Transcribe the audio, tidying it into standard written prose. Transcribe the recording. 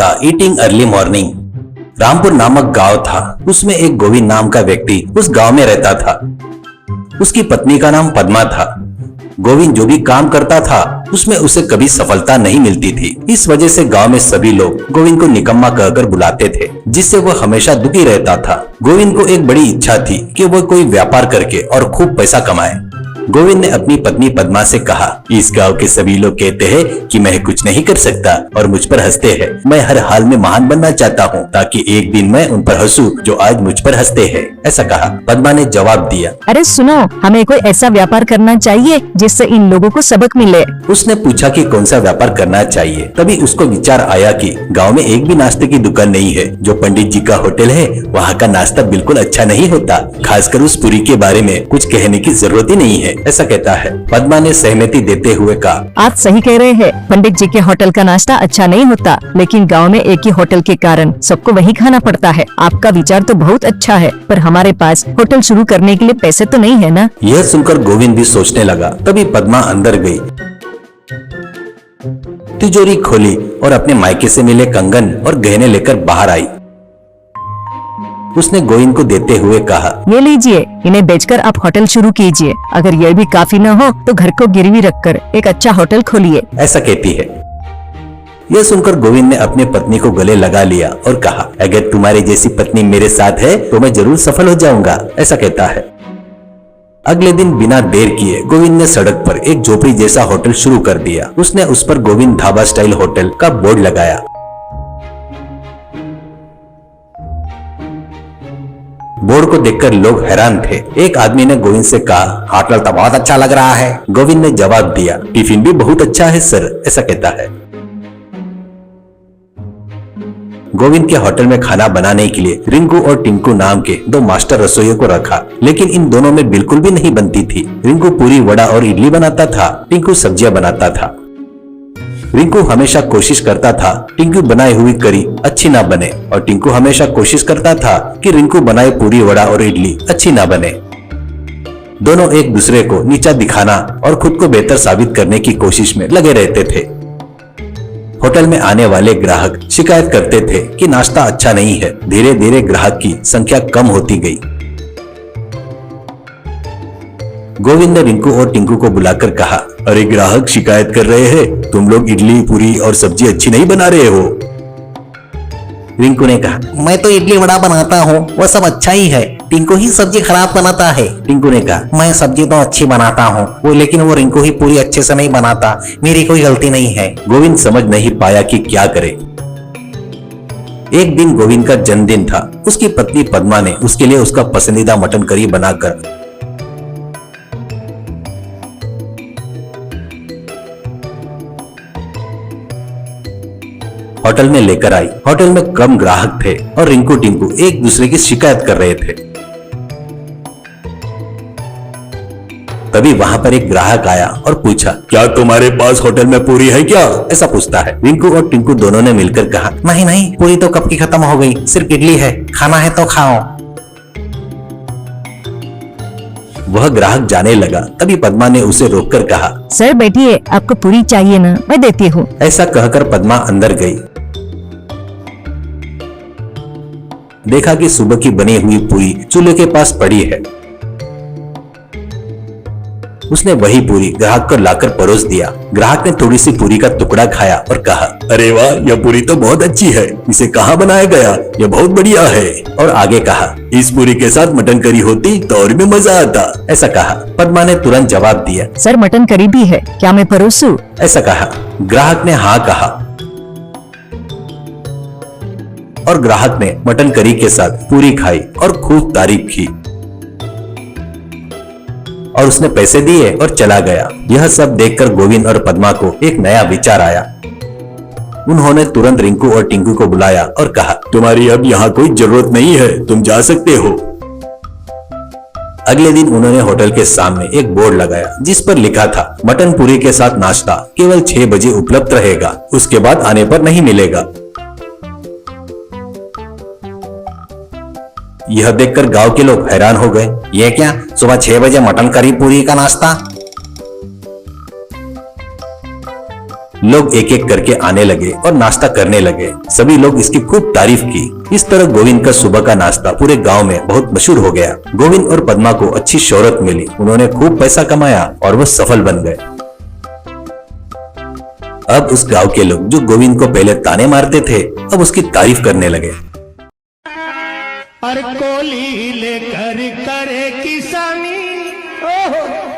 नाश्ता eating early morning. Rampur नामक गांव था। उसमें एक गोविंद नाम का व्यक्ति उस गांव में रहता था। उसकी पत्नी का नाम पद्मा था। गोविंद जो भी काम करता था उसमें उसे कभी सफलता नहीं मिलती थी। इस वजह से गांव में सभी लोग गोविंद को निकम्मा कहकर बुलाते थे, जिससे वह हमेशा दुखी रहता था। गोविंद को एक बड़ी इच्छा थी कि वह कोई व्यापार करके और खूब पैसा कमाए। गोविंद ने अपनी पत्नी पद्मा से कहा, इस गांव के सभी लोग कहते हैं कि मैं कुछ नहीं कर सकता और मुझ पर हंसते हैं। मैं हर हाल में महान बनना चाहता हूँ ताकि एक दिन मैं उन पर हंसूं जो आज मुझ पर हंसते हैं। ऐसा कहा। पद्मा ने जवाब दिया, अरे सुनो, हमें कोई ऐसा व्यापार करना चाहिए जिससे इन लोगों को सबक मिले। उसने पूछा कि कौन सा व्यापार करना चाहिए। तभी उसको विचार आया कि गांव में एक भी नाश्ते की दुकान नहीं है। जो पंडित जी का होटल है वहाँ का नाश्ता बिल्कुल अच्छा नहीं होता। खासकर उस पूरी के बारे में कुछ कहने की जरूरत ही नहीं है। ऐसा कहता है। पद्मा ने सहमति देते हुए कहा, आप सही कह रहे हैं। पंडित जी के होटल का नाश्ता अच्छा नहीं होता, लेकिन गांव में एक ही होटल के कारण सबको वही खाना पड़ता है। आपका विचार तो बहुत अच्छा है, पर हमारे पास होटल शुरू करने के लिए पैसे तो नहीं है ना। यह सुनकर गोविंद भी सोचने लगा। तभी पद्मा अंदर गई, तिजोरी खोली और अपने मायके से मिले कंगन और गहने लेकर बाहर आई। उसने गोविंद को देते हुए कहा, ये लीजिए, इन्हें बेचकर आप होटल शुरू कीजिए। अगर यह भी काफी न हो तो घर को गिरवी रखकर एक अच्छा होटल खोलिए। ऐसा कहती है। यह सुनकर गोविंद ने अपनी पत्नी को गले लगा लिया और कहा, अगर तुम्हारी जैसी पत्नी मेरे साथ है तो मैं जरूर सफल हो जाऊंगा। ऐसा कहता है। अगले दिन बिना देर किए गोविंद ने सड़क पर एक झोपड़ी जैसा होटल शुरू कर दिया। उसने उस पर गोविंद ढाबा स्टाइल होटल का बोर्ड लगाया। बोर्ड को देखकर लोग हैरान थे। एक आदमी ने गोविंद से कहा, होटल तो बहुत अच्छा लग रहा है। गोविंद ने जवाब दिया, टिफिन भी बहुत अच्छा है सर। ऐसा कहता है। गोविंद के होटल में खाना बनाने के लिए रिंकू और टिंकू नाम के दो मास्टर रसोइयों को रखा, लेकिन इन दोनों में बिल्कुल भी नहीं बनती थी। रिंकू पूरी, वड़ा और इडली बनाता था, टिंकू सब्जियां बनाता था। रिंकू हमेशा कोशिश करता था टिंकू बनाई हुई करी अच्छी ना बने, और टिंकू हमेशा कोशिश करता था कि रिंकू बनाए पूरी, वड़ा और इडली अच्छी ना बने। दोनों एक दूसरे को नीचा दिखाना और खुद को बेहतर साबित करने की कोशिश में लगे रहते थे। होटल में आने वाले ग्राहक शिकायत करते थे कि नाश्ता अच्छा नहीं है। धीरे धीरे ग्राहक की संख्या कम होती गई। गोविंद ने रिंकू और टिंकू को बुलाकर कहा, अरे ग्राहक शिकायत कर रहे हैं, तुम लोग इडली, पूरी और सब्जी अच्छी नहीं बना रहे हो। रिंकू ने कहा, मैं तो इडली वड़ा बनाता हूँ, वो सब अच्छा ही है। टिंकू ही सब्जी खराब बनाता है। टिंकू ने कहा, मैं सब्जी तो अच्छी बनाता हूँ, लेकिन वो रिंकू ही पूरी अच्छे से नहीं बनाता। मेरी कोई गलती नहीं है। गोविंद समझ नहीं पाया कि क्या करे। एक दिन गोविंद का जन्मदिन था। उसकी पत्नी पद्मा ने उसके लिए उसका पसंदीदा मटन करी बनाकर होटल में लेकर आई। होटल में कम ग्राहक थे और रिंकू टिंकू एक दूसरे की शिकायत कर रहे थे। तभी वहां पर एक ग्राहक आया और पूछा, क्या तुम्हारे पास होटल में पूरी है क्या? ऐसा पूछता है। रिंकू और टिंकू दोनों ने मिलकर कहा, नहीं नहीं, पूरी तो कब की खत्म हो गई, सिर्फ इडली है। खाना है तो खाओ। वह ग्राहक जाने लगा। तभी पद्मा ने उसे रोककर कहा, सर बैठिए, आपको पूरी चाहिए ना, मैं देती हूँ। ऐसा कहकर पद्मा अंदर गई। देखा कि सुबह की बनी हुई पूरी चूल्हे के पास पड़ी है। उसने वही पूरी ग्राहक को लाकर परोस दिया। ग्राहक ने थोड़ी सी पूरी का टुकड़ा खाया और कहा, अरे वाह, यह पूरी तो बहुत अच्छी है। इसे कहाँ बनाया गया? यह बहुत बढ़िया है। और आगे कहा, इस पूरी के साथ मटन करी होती तो और भी मजा आता। ऐसा कहा। पद्मा ने तुरंत जवाब दिया, सर मटन करी भी है, क्या मैं परोसूं? ऐसा कहा। ग्राहक ने हाँ कहा और ग्राहक ने मटन करी के साथ पूरी खाई और खूब तारीफ की और उसने पैसे दिए और चला गया। यह सब देखकर गोविंद और पद्मा को एक नया विचार आया। उन्होंने तुरंत रिंकू और टिंकू को बुलाया और कहा, तुम्हारी अब यहाँ कोई जरूरत नहीं है, तुम जा सकते हो। अगले दिन उन्होंने होटल के सामने एक बोर्ड लगाया जिस पर लिखा था, मटन पूरी के साथ नाश्ता केवल 6 बजे उपलब्ध रहेगा, उसके बाद आने पर नहीं मिलेगा। यह देखकर गांव के लोग हैरान हो गए। ये क्या, सुबह 6 बजे मटन करी पूरी का नाश्ता? लोग एक एक करके आने लगे और नाश्ता करने लगे। सभी लोग इसकी खूब तारीफ की। इस तरह गोविंद का सुबह का नाश्ता पूरे गांव में बहुत मशहूर हो गया। गोविंद और पद्मा को अच्छी शोहरत मिली। उन्होंने खूब पैसा कमाया और वो सफल बन गए। अब उस गांव के लोग जो गोविंद को पहले ताने मारते थे, अब उसकी तारीफ करने लगे। और कोली लेकर करे किसानी, ओहो